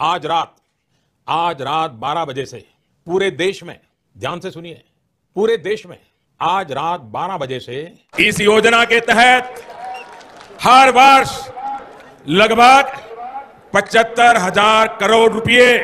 आज रात 12 बजे से पूरे देश में, ध्यान से सुनिए, पूरे देश में आज रात 12 बजे से इस योजना के तहत हर वर्ष लगभग 75,000 करोड़ रुपए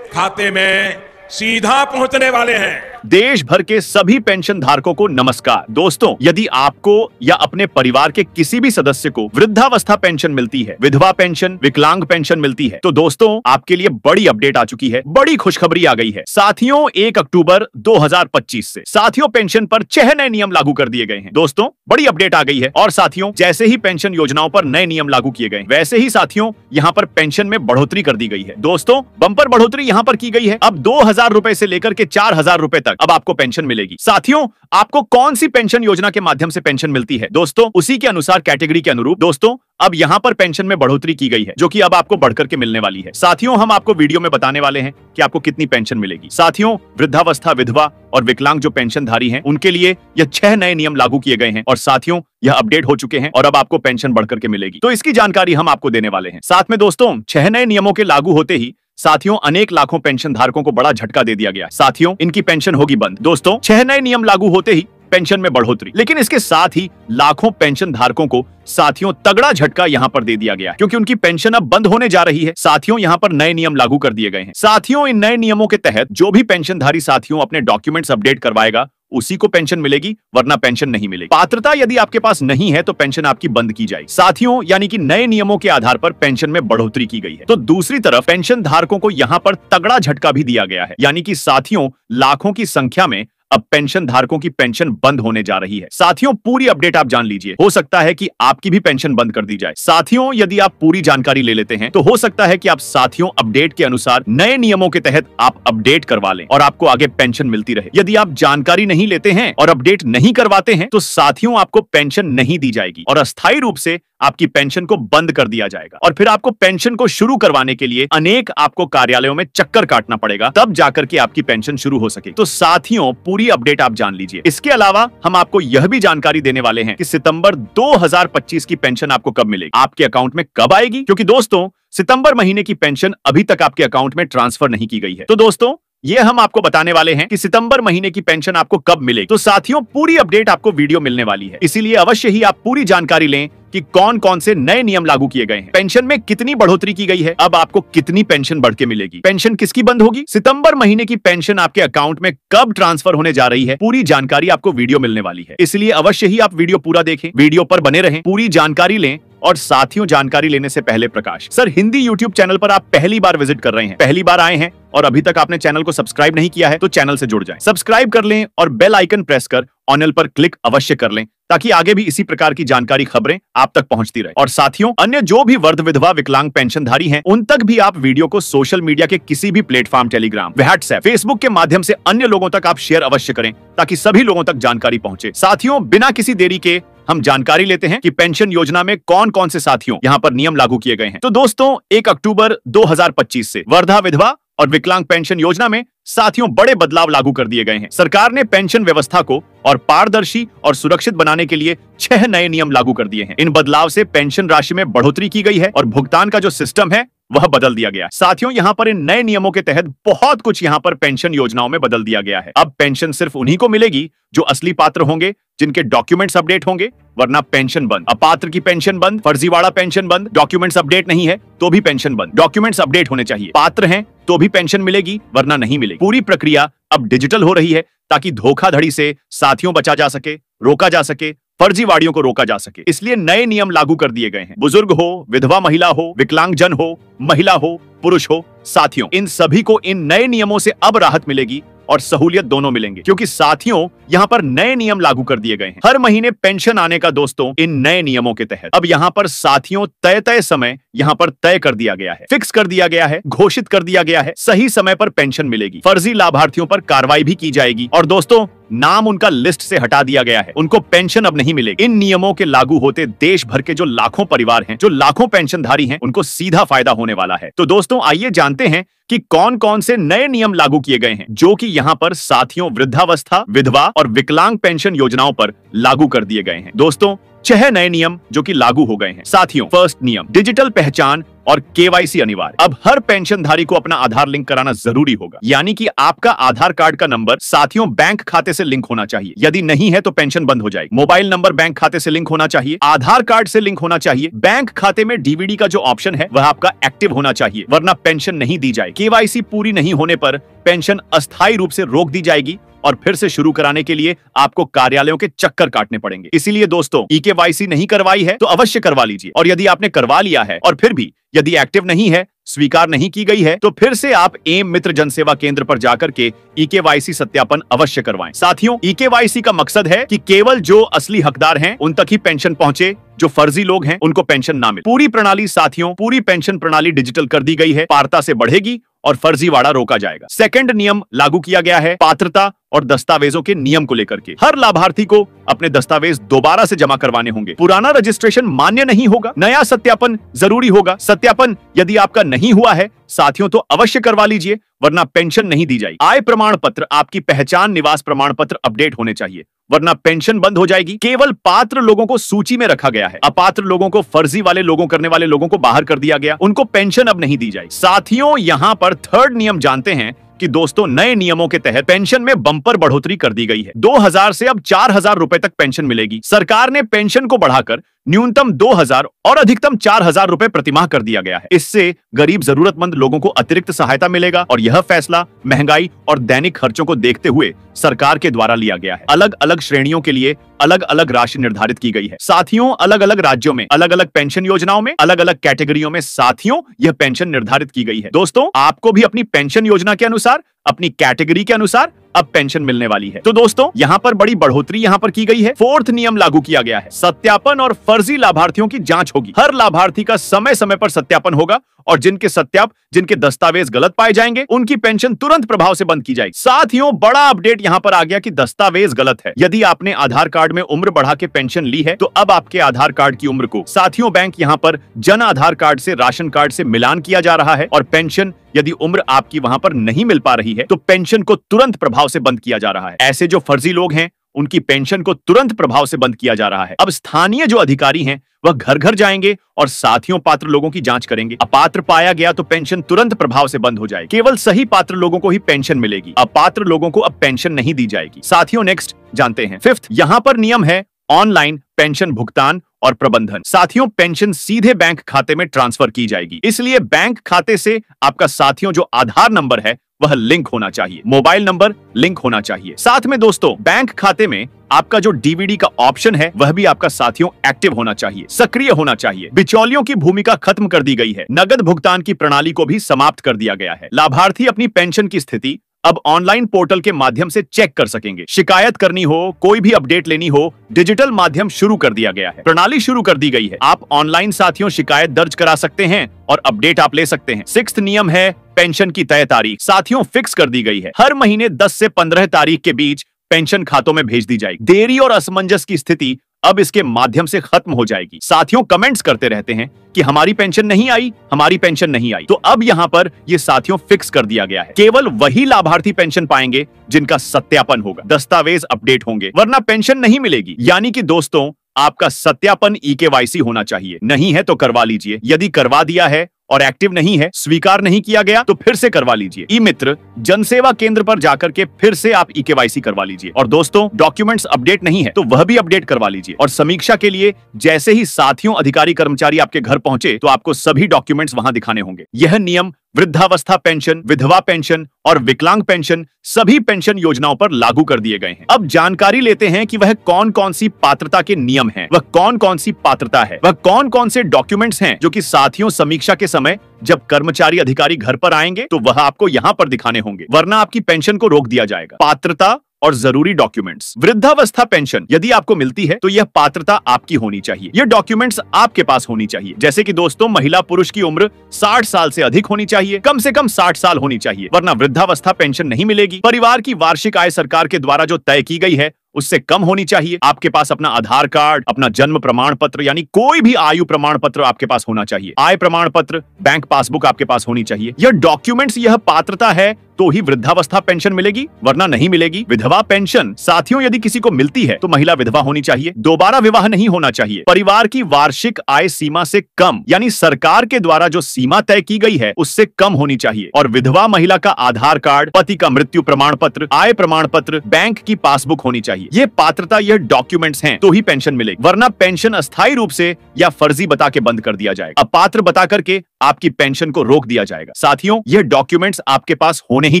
खाते में सीधा पहुंचने वाले हैं। देश भर के सभी पेंशन धारकों को नमस्कार। दोस्तों, यदि आपको या अपने परिवार के किसी भी सदस्य को वृद्धावस्था पेंशन मिलती है, विधवा पेंशन, विकलांग पेंशन मिलती है, तो दोस्तों आपके लिए बड़ी अपडेट आ चुकी है, बड़ी खुशखबरी आ गई है। साथियों, 1 अक्टूबर 2025 से साथियों पेंशन पर 6 नए नियम लागू कर दिए गए हैं। दोस्तों, बड़ी अपडेट आ गई है। और साथियों, जैसे ही पेंशन योजनाओं पर नए नियम लागू किए गए, वैसे ही साथियों यहाँ पर पेंशन में बढ़ोतरी कर दी गई है। दोस्तों, बंपर बढ़ोतरी यहाँ पर की गई है। अब 2,000 रुपए से लेकर के 4,000 रुपए तक अब आपको पेंशन मिलेगी। साथियों, आपको कौन सी पेंशन योजना के माध्यम से पेंशन मिलती है, दोस्तों उसी के अनुसार कैटेगरी के अनुरूप दोस्तों अब यहाँ पर पेंशन में बढ़ोतरी की गई है, जो कि अब आपको बढ़कर के मिलने वाली है। साथियों, हम आपको वीडियो में बताने वाले हैं कि आपको कितनी पेंशन मिलेगी। साथियों, वृद्धावस्था, विधवा और विकलांग जो पेंशनधारी हैं, उनके लिए यह 6 नए नियम लागू किए गए हैं और साथियों यह अपडेट हो चुके हैं और अब आपको पेंशन बढ़कर के मिलेगी। तो इसकी जानकारी हम आपको देने वाले हैं। साथ में दोस्तों, 6 नए नियमों के लागू होते ही साथियों अनेक लाखों पेंशन धारकों को बड़ा झटका दे दिया गया। साथियों, इनकी पेंशन होगी बंद। दोस्तों, 6 नए नियम लागू होते ही पेंशन में बढ़ोतरी, लेकिन इसके साथ ही लाखों पेंशन धारकों को साथियों तगड़ा झटका यहाँ पर दे दिया गया, क्योंकि उनकी पेंशन अब बंद होने जा रही है। साथियों, यहाँ पर नए नियम लागू कर दिए गए हैं। साथियों, इन नए नियमों के तहत जो भी पेंशनधारी साथियों अपने डॉक्यूमेंट्स अपडेट करवाएगा, उसी को पेंशन मिलेगी, वरना पेंशन नहीं मिलेगी। पात्रता यदि आपके पास नहीं है तो पेंशन आपकी बंद की जाएगी। साथियों, यानी कि नए नियमों के आधार पर पेंशन में बढ़ोतरी की गई है। तो दूसरी तरफ पेंशन धारकों को यहाँ पर तगड़ा झटका भी दिया गया है, यानी कि साथियों लाखों की संख्या में अब पेंशन धारकों की पेंशन बंद होने जा रही है। साथियों, पूरी अपडेट आप जान लीजिए, हो सकता है कि आपकी भी पेंशन बंद कर दी जाए। साथियों, यदि आप पूरी जानकारी ले लेते हैं तो हो सकता है कि आप साथियों अपडेट के अनुसार नए नियमों के तहत आप अपडेट करवा लें और आपको आगे पेंशन मिलती रहे। यदि आप जानकारी नहीं लेते हैं और अपडेट नहीं करवाते हैं तो साथियों आपको पेंशन नहीं दी जाएगी और अस्थायी रूप से आपकी पेंशन को बंद कर दिया जाएगा और फिर आपको पेंशन को शुरू करवाने के लिए अनेक आपको कार्यालयों में चक्कर काटना पड़ेगा, तब जाकर के आपकी पेंशन शुरू हो सके। तो साथियों, पूरी अपडेट आप जान लीजिए। इसके अलावा हम आपको यह भी जानकारी देने वाले हैं कि सितंबर 2025 की पेंशन आपको कब मिलेगी, आपके अकाउंट में कब आएगी, क्योंकि दोस्तों सितंबर महीने की पेंशन अभी तक आपके अकाउंट में ट्रांसफर नहीं की गई है। तो दोस्तों ये हम आपको बताने वाले हैं कि सितंबर महीने की पेंशन आपको कब मिलेगी। तो साथियों, पूरी अपडेट आपको वीडियो मिलने वाली है, इसीलिए अवश्य ही आप पूरी जानकारी लें कि कौन कौन से नए नियम लागू किए गए हैं, पेंशन में कितनी बढ़ोतरी की गई है, अब आपको कितनी पेंशन बढ़ के मिलेगी, पेंशन किसकी बंद होगी, सितंबर महीने की पेंशन आपके अकाउंट में कब ट्रांसफर होने जा रही है, पूरी जानकारी आपको वीडियो मिलने वाली है। इसलिए अवश्य ही आप वीडियो पूरा देखें, वीडियो पर बने रहें, पूरी जानकारी लें। और साथियों, जानकारी लेने से पहले प्रकाश सर हिंदी यूट्यूब चैनल पर आप पहली बार विजिट कर रहे हैं, पहली बार आए हैं और अभी तक आपने चैनल को सब्सक्राइब नहीं किया है तो चैनल से जुड़ जाएं, सब्सक्राइब कर लें और बेल आइकन प्रेस कर ऑल पर क्लिक अवश्य कर लें, ताकि आगे भी इसी प्रकार की जानकारी, खबरें आप तक पहुंचती रहे। और साथियों, अन्य जो भी वर्ध विधवा विकलांग पेंशनधारी हैं, उन तक भी आप वीडियो को सोशल मीडिया के किसी भी प्लेटफॉर्म, टेलीग्राम, व्हाट्सएप, फेसबुक के माध्यम से अन्य लोगों तक आप शेयर अवश्य करें, ताकि सभी लोगों तक जानकारी पहुंचे। साथियों, बिना किसी देरी के हम जानकारी लेते हैं कि पेंशन योजना में कौन कौन से साथियों यहाँ पर नियम लागू किए गए हैं। तो दोस्तों, 1 अक्टूबर 2025 से वर्धा विधवा और विकलांग पेंशन योजना में साथियों बड़े बदलाव लागू कर दिए गए हैं। सरकार ने पेंशन व्यवस्था को और पारदर्शी और सुरक्षित बनाने के लिए 6 नए नियम लागू कर दिए हैं। इन बदलाव से पेंशन राशि में बढ़ोतरी की गई है और भुगतान का जो सिस्टम है वह बदल दिया गया। साथियों, यहाँ पर इन नए नियमों के तहत बहुत कुछ यहाँ पर पेंशन योजनाओं में बदल दिया गया है। अब पेंशन सिर्फ उन्हीं को मिलेगी जो असली पात्र होंगे, जिनके डॉक्यूमेंट्स अपडेट होंगे, वरना पेंशन बंद। अपात्र की पेंशन बंद, फर्जीवाड़ा पेंशन बंद, डॉक्यूमेंट्स अपडेट नहीं है तो भी पेंशन बंद। डॉक्यूमेंट्स अपडेट होने चाहिए, पात्र हैं तो भी पेंशन मिलेगी, वरना नहीं मिलेगी। पूरी प्रक्रिया अब डिजिटल हो रही है, ताकि धोखाधड़ी से साथियों बचा जा सके, रोका जा सके, फर्जीवाड़ियों को रोका जा सके। इसलिए नए नियम लागू कर दिए गए हैं। बुजुर्ग हो, विधवा महिला हो, विकलांगजन हो, महिला हो, पुरुष हो, साथियों इन सभी को इन नए नियमों से अब राहत मिलेगी और सहूलियत दोनों मिलेंगे, क्योंकि साथियों यहाँ पर नए नियम लागू कर दिए गए हैं। हर महीने पेंशन आने का दोस्तों इन नए नियमों के तहत अब यहाँ पर साथियों तय समय यहाँ पर तय कर दिया गया है, फिक्स कर दिया गया है, घोषित कर दिया गया है। सही समय पर पेंशन मिलेगी, फर्जी लाभार्थियों पर कार्रवाई भी की जाएगी और दोस्तों नाम उनका लिस्ट से हटा दिया गया है, उनको पेंशन अब नहीं मिलेगी। इन नियमों के लागू होते देश भर के जो लाखों परिवार हैं, जो लाखों पेंशनधारी हैं, उनको सीधा फायदा होने वाला है। तो दोस्तों आइए जानते हैं कि कौन कौन से नए नियम लागू किए गए हैं, जो कि यहाँ पर साथियों वृद्धावस्था, विधवा और विकलांग पेंशन योजनाओं पर लागू कर दिए गए हैं। दोस्तों 6 नए नियम जो कि लागू हो गए हैं। साथियों, फर्स्ट नियम, डिजिटल पहचान और केवाईसी अनिवार्य। अब हर पेंशनधारी को अपना आधार लिंक कराना जरूरी होगा, यानी कि आपका आधार कार्ड का नंबर साथियों बैंक खाते से लिंक होना चाहिए। यदि नहीं है तो पेंशन बंद हो जाएगी। मोबाइल नंबर बैंक खाते से लिंक होना चाहिए, आधार कार्ड से लिंक होना चाहिए, बैंक खाते में डीवीडी का जो ऑप्शन है वह आपका एक्टिव होना चाहिए, वरना पेंशन नहीं दी जाएगी। केवाईसी पूरी नहीं होने पर पेंशन अस्थायी रूप से रोक दी जाएगी और फिर से शुरू कराने के लिए आपको कार्यालयों के चक्कर काटने पड़ेंगे। इसीलिए दोस्तों, केवाईसी नहीं करवाई है तो अवश्य करवा लीजिए, और यदि आपने करवा लिया है और फिर भी यदि एक्टिव नहीं है, स्वीकार नहीं की गई है, तो फिर से आप एम मित्र जनसेवा केंद्र पर जाकर के केवाईसी सत्यापन अवश्य करवाएं। साथियों, केवाईसी का मकसद है कि केवल जो असली हकदार हैं उन तक ही पेंशन पहुंचे, जो फर्जी लोग हैं उनको पेंशन ना मिले। पूरी प्रणाली साथियों, पूरी पेंशन प्रणाली डिजिटल कर दी गई है, पारदर्शिता से बढ़ेगी और फर्जीवाड़ा रोका जाएगा। सेकंड नियम लागू किया गया है पात्रता और दस्तावेजों के नियम को लेकर के। हर लाभार्थी को अपने दस्तावेज दोबारा से जमा करवाने होंगे। पुराना रजिस्ट्रेशन मान्य नहीं होगा, नया सत्यापन जरूरी होगा। सत्यापन यदि आपका नहीं हुआ है साथियों तो अवश्य करवा लीजिए, वरना पेंशन नहीं दी जाएगी। आय प्रमाण पत्र, आपकी पहचान निवास प्रमाण पत्र अपडेट होने चाहिए, वरना पेंशन बंद हो जाएगी। केवल पात्र लोगों को सूची में रखा गया है, अपात्र लोगों को, फर्जी वाले लोगों करने वाले लोगों को बाहर कर दिया गया, उनको पेंशन अब नहीं दी जाएगी। साथियों, यहां पर थर्ड नियम जानते हैं कि दोस्तों, नए नियमों के तहत पेंशन में बम्पर बढ़ोतरी कर दी गई है। 2000 से अब 4000 रुपए तक पेंशन मिलेगी। सरकार ने पेंशन को बढ़ाकर न्यूनतम 2000 और अधिकतम 4000 रुपए प्रतिमाह कर दिया गया है। इससे गरीब जरूरतमंद लोगों को अतिरिक्त सहायता मिलेगा और यह फैसला महंगाई और दैनिक खर्चों को देखते हुए सरकार के द्वारा लिया गया है। अलग अलग श्रेणियों के लिए अलग अलग राशि निर्धारित की गई है। साथियों, अलग अलग राज्यों में अलग अलग पेंशन योजनाओं में अलग अलग कैटेगरियों में साथियों यह पेंशन निर्धारित की गई है। दोस्तों, आपको भी अपनी पेंशन योजना के अनुसार, अपनी कैटेगरी के अनुसार अब पेंशन मिलने वाली है। तो दोस्तों, यहाँ पर बड़ी बढ़ोतरी यहाँ पर की गई है। फोर्थ नियम लागू किया गया है, सत्यापन और फर्जी लाभार्थियों की जांच होगी। हर लाभार्थी का समय समय पर सत्यापन होगा और जिनके दस्तावेज गलत पाए जाएंगे उनकी पेंशन तुरंत प्रभाव से बंद की जाएगी। साथियों, बड़ा अपडेट यहाँ पर आ गया कि दस्तावेज गलत है। यदि आपने आधार कार्ड में उम्र बढ़ा के पेंशन ली है तो अब आपके आधार कार्ड की उम्र को साथियों बैंक यहाँ पर जन आधार कार्ड से, राशन कार्ड से मिलान किया जा रहा है और पेंशन यदि उम्र आपकी वहां पर नहीं मिल पा रही है तो पेंशन को तुरंत प्रभाव से बंद किया जा रहा है। ऐसे जो फर्जी लोग हैं उनकी पेंशन को तुरंत प्रभाव से बंद किया जा रहा है। अब स्थानीय जो अधिकारी हैं वह घर घर जाएंगे और साथियों पात्र लोगों की जांच करेंगे। अपात्र पाया गया तो पेंशन तुरंत प्रभाव से बंद हो जाएगी। केवल सही पात्र लोगों को ही पेंशन मिलेगी, अपात्र लोगों को अब पेंशन नहीं दी जाएगी। साथियों, नेक्स्ट जानते हैं फिफ्थ। यहां पर नियम है ऑनलाइन पेंशन भुगतान और प्रबंधन। साथियों, पेंशन सीधे बैंक खाते में ट्रांसफर की जाएगी, इसलिए बैंक खाते से आपका साथियों जो आधार नंबर है वह लिंक होना चाहिए, मोबाइल नंबर लिंक होना चाहिए। साथ में दोस्तों, बैंक खाते में आपका जो डीवीडी का ऑप्शन है वह भी आपका साथियों एक्टिव होना चाहिए, सक्रिय होना चाहिए। बिचौलियों की भूमिका खत्म कर दी गई है। नगद भुगतान की प्रणाली को भी समाप्त कर दिया गया है। लाभार्थी अपनी पेंशन की स्थिति अब ऑनलाइन पोर्टल के माध्यम से चेक कर सकेंगे। शिकायत करनी हो, कोई भी अपडेट लेनी हो, डिजिटल माध्यम शुरू कर दिया गया है, प्रणाली शुरू कर दी गई है। आप ऑनलाइन साथियों शिकायत दर्ज करा सकते हैं और अपडेट आप ले सकते हैं। सिक्स्थ नियम है पेंशन की तय तारीख। साथियों, फिक्स कर दी गई है, हर महीने 10 से 15 तारीख के बीच पेंशन खातों में भेज दी जाएगी। देरी और असमंजस की स्थिति अब इसके माध्यम से खत्म हो जाएगी। साथियों, कमेंट्स करते रहते हैं कि हमारी पेंशन नहीं आई, हमारी पेंशन नहीं आई, तो अब यहां पर ये साथियों फिक्स कर दिया गया है। केवल वही लाभार्थी पेंशन पाएंगे जिनका सत्यापन होगा, दस्तावेज अपडेट होंगे, वरना पेंशन नहीं मिलेगी। यानी कि दोस्तों, आपका सत्यापन केवाईसी होना चाहिए। नहीं है तो करवा लीजिए। यदि करवा दिया है और एक्टिव नहीं है, स्वीकार नहीं किया गया, तो फिर से करवा लीजिए। ई मित्र जनसेवा केंद्र पर जाकर के फिर से आप केवाईसी करवा लीजिए। और दोस्तों, डॉक्यूमेंट्स अपडेट नहीं है तो वह भी अपडेट करवा लीजिए। और समीक्षा के लिए जैसे ही साथियों अधिकारी कर्मचारी आपके घर पहुंचे तो आपको सभी डॉक्यूमेंट्स वहां दिखाने होंगे। यह नियम वृद्धावस्था पेंशन, विधवा पेंशन और विकलांग पेंशन सभी पेंशन योजनाओं पर लागू कर दिए गए हैं। अब जानकारी लेते हैं कि वह कौन कौन सी पात्रता के नियम हैं, वह कौन कौन सी पात्रता है, वह कौन कौन से डॉक्यूमेंट्स हैं जो कि साथियों समीक्षा के समय जब कर्मचारी अधिकारी घर पर आएंगे तो वह आपको यहाँ पर दिखाने होंगे, वरना आपकी पेंशन को रोक दिया जाएगा। पात्रता और जरूरी डॉक्यूमेंट्स। वृद्धावस्था पेंशन यदि आपको मिलती है तो यह पात्रता आपकी होनी चाहिए, यह डॉक्यूमेंट्स आपके पास होनी चाहिए। जैसे कि दोस्तों, महिला पुरुष की उम्र 60 साल से अधिक होनी चाहिए, कम से कम 60 साल होनी चाहिए, वरना वृद्धावस्था पेंशन नहीं मिलेगी। परिवार की वार्षिक आय सरकार के द्वारा जो तय की गई है उससे कम होनी चाहिए। आपके पास अपना आधार कार्ड, अपना जन्म प्रमाण पत्र यानी कोई भी आयु प्रमाण पत्र आपके पास होना चाहिए। आय प्रमाण पत्र, बैंक पासबुक आपके पास होनी चाहिए। यह डॉक्यूमेंट्स, यह पात्रता है तो ही वृद्धावस्था पेंशन मिलेगी, वरना नहीं मिलेगी। विधवा पेंशन साथियों यदि किसी को मिलती है तो महिला विधवा होनी चाहिए, दोबारा विवाह नहीं होना चाहिए, परिवार की वार्षिक आय सीमा से कम यानी सरकार के द्वारा जो सीमा तय की गई है उससे कम होनी चाहिए, और विधवा महिला का आधार कार्ड, पति का मृत्यु प्रमाण पत्र, आय प्रमाण पत्र, बैंक की पासबुक होनी चाहिए। ये पात्रता, यह डॉक्यूमेंट्स हैं तो ही पेंशन मिलेगी, वरना पेंशन अस्थायी रूप से या फर्जी बता के बंद कर दिया जाएगा, अपात्र बता करके आपकी पेंशन को रोक दिया जाएगा। साथियों यह डॉक्यूमेंट्स आपके पास होने ही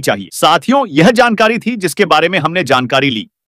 चाहिए। साथियों यह जानकारी थी जिसके बारे में हमने जानकारी ली।